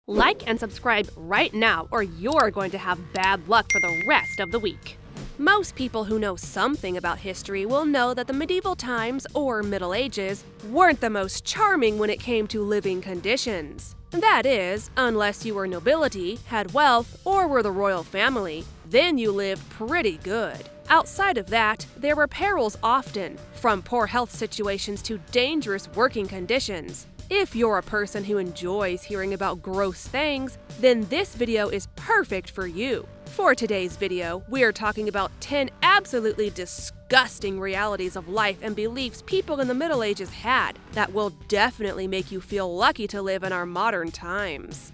Like and subscribe right now or you're going to have bad luck for the rest of the week. Most people who know something about history will know that the medieval times, or Middle Ages, weren't the most charming when it came to living conditions. That is, unless you were nobility, had wealth, or were the royal family, then you lived pretty good. Outside of that, there were perils often, from poor health situations to dangerous working conditions. If you're a person who enjoys hearing about gross things, then this video is perfect for you. For today's video, we're talking about 10 absolutely disgusting realities of life and beliefs people in the Middle Ages had that will definitely make you feel lucky to live in our modern times.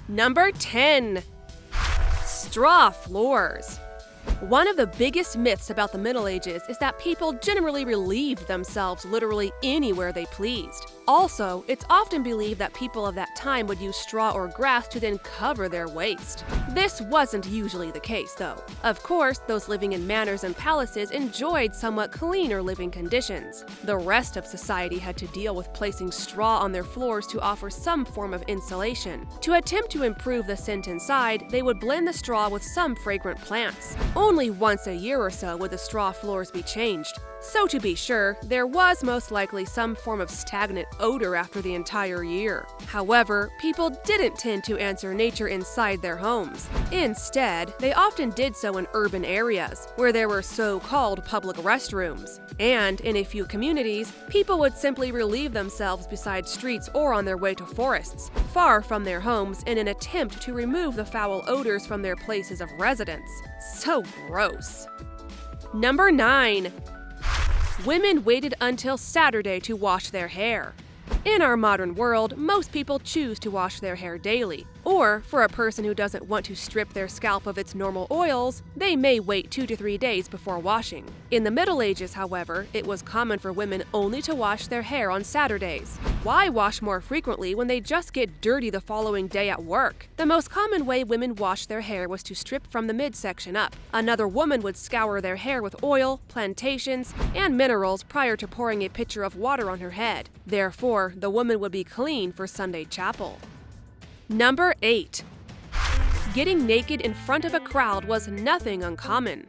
Number 10. Straw floors. One of the biggest myths about the Middle Ages is that people generally relieved themselves literally anywhere they pleased. Also, it's often believed that people of that time would use straw or grass to then cover their waste. This wasn't usually the case, though. Of course, those living in manors and palaces enjoyed somewhat cleaner living conditions. The rest of society had to deal with placing straw on their floors to offer some form of insulation. To attempt to improve the scent inside, they would blend the straw with some fragrant plants. Only once a year or so would the straw floors be changed. So to be sure, there was most likely some form of stagnant odor after the entire year. However, people didn't tend to answer nature inside their homes. Instead, they often did so in urban areas, where there were so-called public restrooms. And in a few communities, people would simply relieve themselves beside streets or on their way to forests, far from their homes in an attempt to remove the foul odors from their places of residence. So gross. Number 9. Women waited until Saturday to wash their hair. In our modern world, most people choose to wash their hair daily. Or, for a person who doesn't want to strip their scalp of its normal oils, they may wait 2 to 3 days before washing. In the Middle Ages, however, it was common for women only to wash their hair on Saturdays. Why wash more frequently when they just get dirty the following day at work? The most common way women washed their hair was to strip from the midsection up. Another woman would scour their hair with oil, plantations, and minerals prior to pouring a pitcher of water on her head. Therefore, the woman would be clean for Sunday chapel. Number 8. Getting naked in front of a crowd was nothing uncommon.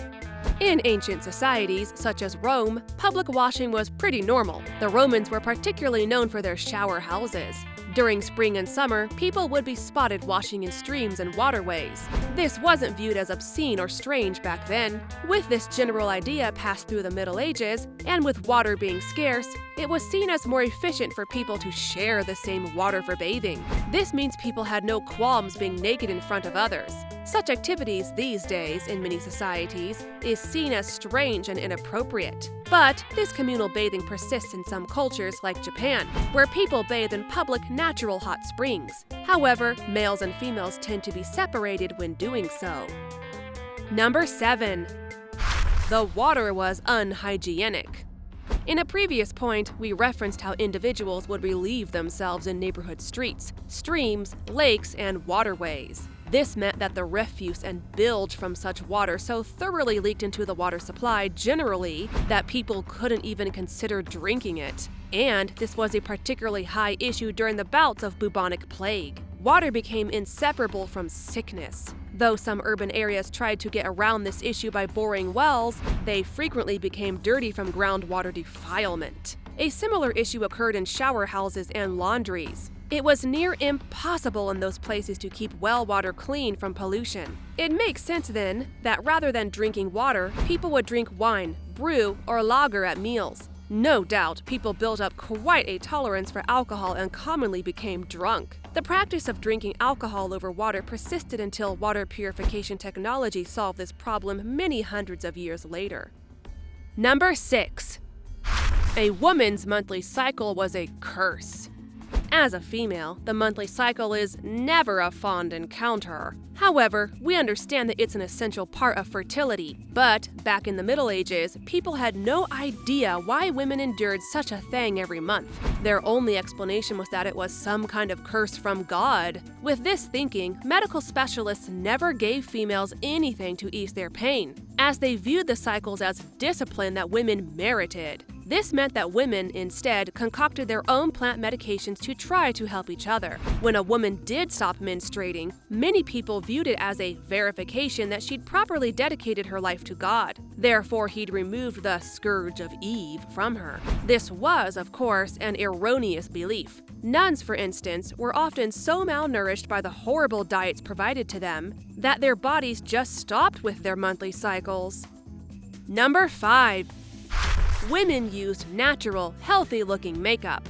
In ancient societies, such as Rome, public washing was pretty normal. The Romans were particularly known for their shower houses. During spring and summer, people would be spotted washing in streams and waterways. This wasn't viewed as obscene or strange back then. With this general idea passed through the Middle Ages, and with water being scarce, it was seen as more efficient for people to share the same water for bathing. This means people had no qualms being naked in front of others. Such activities these days, in many societies, is seen as strange and inappropriate. But this communal bathing persists in some cultures like Japan, where people bathe in public natural hot springs. However, males and females tend to be separated when doing so. Number 7. The water was unhygienic. In a previous point, we referenced how individuals would relieve themselves in neighborhood streets, streams, lakes, and waterways. This meant that the refuse and bilge from such water so thoroughly leaked into the water supply generally that people couldn't even consider drinking it. And this was a particularly high issue during the bouts of bubonic plague. Water became inseparable from sickness. Though some urban areas tried to get around this issue by boring wells, they frequently became dirty from groundwater defilement. A similar issue occurred in shower houses and laundries. It was near impossible in those places to keep well water clean from pollution. It makes sense then that rather than drinking water, people would drink wine, brew, or lager at meals. No doubt, people built up quite a tolerance for alcohol and commonly became drunk. The practice of drinking alcohol over water persisted until water purification technology solved this problem many hundreds of years later. Number 6. A woman's monthly cycle was a curse. As a female, the monthly cycle is never a fond encounter. However, we understand that it's an essential part of fertility. But back in the Middle Ages, people had no idea why women endured such a thing every month. Their only explanation was that it was some kind of curse from God. With this thinking, medical specialists never gave females anything to ease their pain, as they viewed the cycles as discipline that women merited. This meant that women, instead, concocted their own plant medications to try to help each other. When a woman did stop menstruating, many people viewed it as a verification that she'd properly dedicated her life to God. Therefore, he'd removed the scourge of Eve from her. This was, of course, an erroneous belief. Nuns, for instance, were often so malnourished by the horrible diets provided to them that their bodies just stopped with their monthly cycles. Number 5. Women used natural, healthy-looking makeup.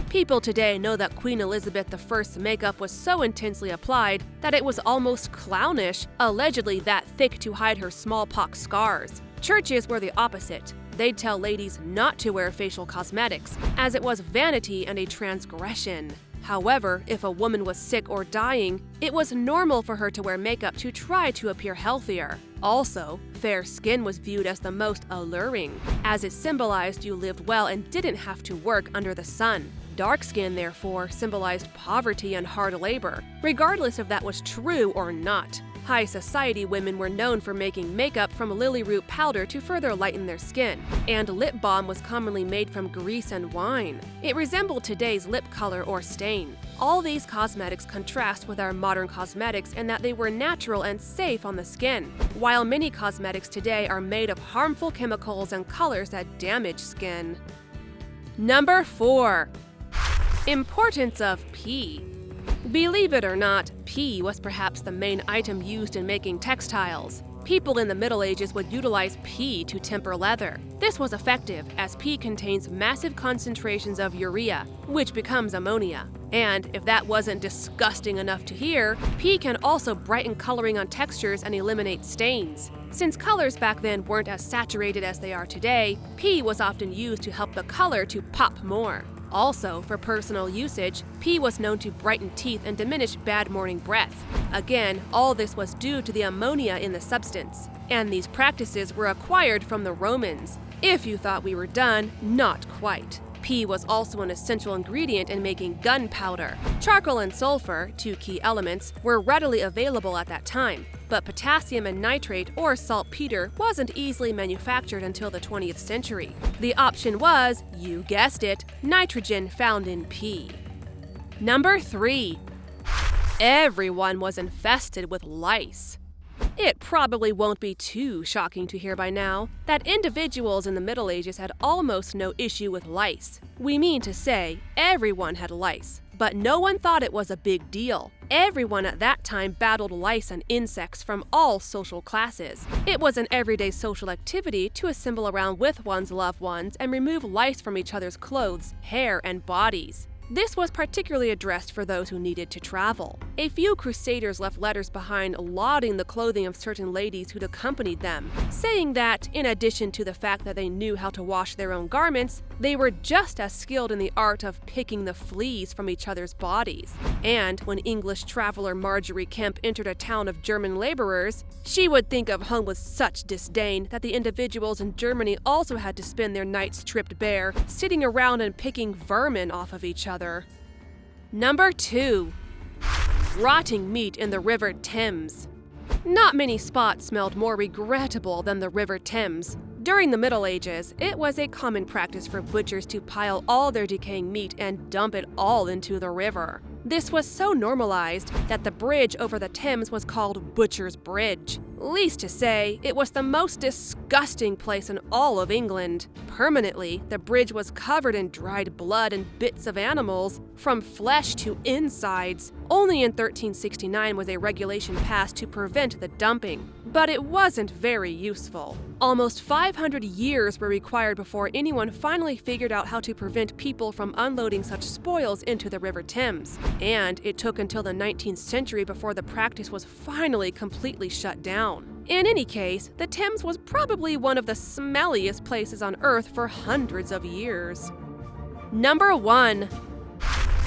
People today know that Queen Elizabeth I's makeup was so intensely applied that it was almost clownish, allegedly that thick to hide her smallpox scars. Churches were the opposite. They'd tell ladies not to wear facial cosmetics, as it was vanity and a transgression. However, if a woman was sick or dying, it was normal for her to wear makeup to try to appear healthier. Also, fair skin was viewed as the most alluring, as it symbolized you lived well and didn't have to work under the sun. Dark skin, therefore, symbolized poverty and hard labor, regardless if that was true or not. High society women were known for making makeup from lily root powder to further lighten their skin, and lip balm was commonly made from grease and wine. It resembled today's lip color or stain. All these cosmetics contrast with our modern cosmetics in that they were natural and safe on the skin, while many cosmetics today are made of harmful chemicals and colors that damage skin. Number 4. Importance of pea. Believe it or not, pea was perhaps the main item used in making textiles. People in the Middle Ages would utilize pea to temper leather. This was effective, as pea contains massive concentrations of urea, which becomes ammonia. And if that wasn't disgusting enough to hear, pea can also brighten coloring on textures and eliminate stains. Since colors back then weren't as saturated as they are today, pea was often used to help the color to pop more. Also, for personal usage, pea was known to brighten teeth and diminish bad morning breath. Again, all this was due to the ammonia in the substance, and these practices were acquired from the Romans. If you thought we were done, not quite. Pea was also an essential ingredient in making gunpowder. Charcoal and sulfur, two key elements, were readily available at that time, but potassium and nitrate or saltpeter wasn't easily manufactured until the 20th century. The option was, you guessed it, nitrogen found in pea. Number 3. Everyone was infested with lice. It probably won't be too shocking to hear by now that individuals in the Middle Ages had almost no issue with lice. We mean to say, everyone had lice, but no one thought it was a big deal. Everyone at that time battled lice and insects from all social classes. It was an everyday social activity to assemble around with one's loved ones and remove lice from each other's clothes, hair, and bodies. This was particularly addressed for those who needed to travel. A few crusaders left letters behind lauding the clothing of certain ladies who'd accompanied them, saying that, in addition to the fact that they knew how to wash their own garments, they were just as skilled in the art of picking the fleas from each other's bodies. And when English traveler Marjorie Kemp entered a town of German laborers, she would think of home with such disdain that the individuals in Germany also had to spend their nights stripped bare, sitting around and picking vermin off of each other. Number 2. Rotting meat in the River Thames. Not many spots smelled more regrettable than the River Thames. During the Middle Ages, it was a common practice for butchers to pile all their decaying meat and dump it all into the river. This was so normalized that the bridge over the Thames was called Butcher's Bridge. Least to say, it was the most disgusting place in all of England. Permanently, the bridge was covered in dried blood and bits of animals, from flesh to insides. Only in 1369 was a regulation passed to prevent the dumping, but it wasn't very useful. Almost 500 years were required before anyone finally figured out how to prevent people from unloading such spoils into the River Thames. And it took until the 19th century before the practice was finally completely shut down. In any case, the Thames was probably one of the smelliest places on Earth for hundreds of years. Number 1.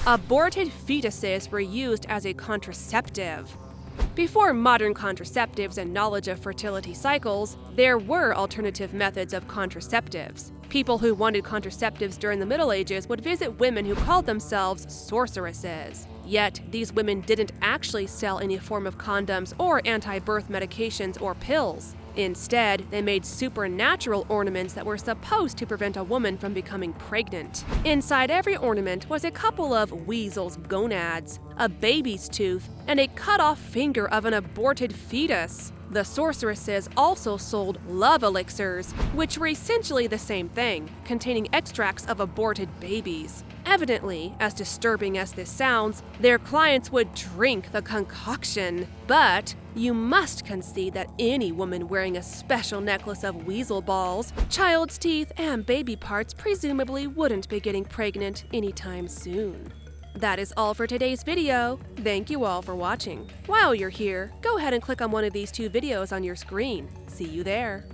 Aborted fetuses were used as a contraceptive. Before modern contraceptives and knowledge of fertility cycles, there were alternative methods of contraceptives. People who wanted contraceptives during the Middle Ages would visit women who called themselves sorceresses. Yet, these women didn't actually sell any form of condoms or anti-birth medications or pills. Instead, they made supernatural ornaments that were supposed to prevent a woman from becoming pregnant. Inside every ornament was a couple of weasel's gonads, a baby's tooth, and a cut-off finger of an aborted fetus. The sorceresses also sold love elixirs, which were essentially the same thing, containing extracts of aborted babies. Evidently, as disturbing as this sounds, their clients would drink the concoction. But you must concede that any woman wearing a special necklace of weasel balls, child's teeth, and baby parts presumably wouldn't be getting pregnant anytime soon. That is all for today's video. Thank you all for watching. While you're here, go ahead and click on one of these 2 videos on your screen. See you there.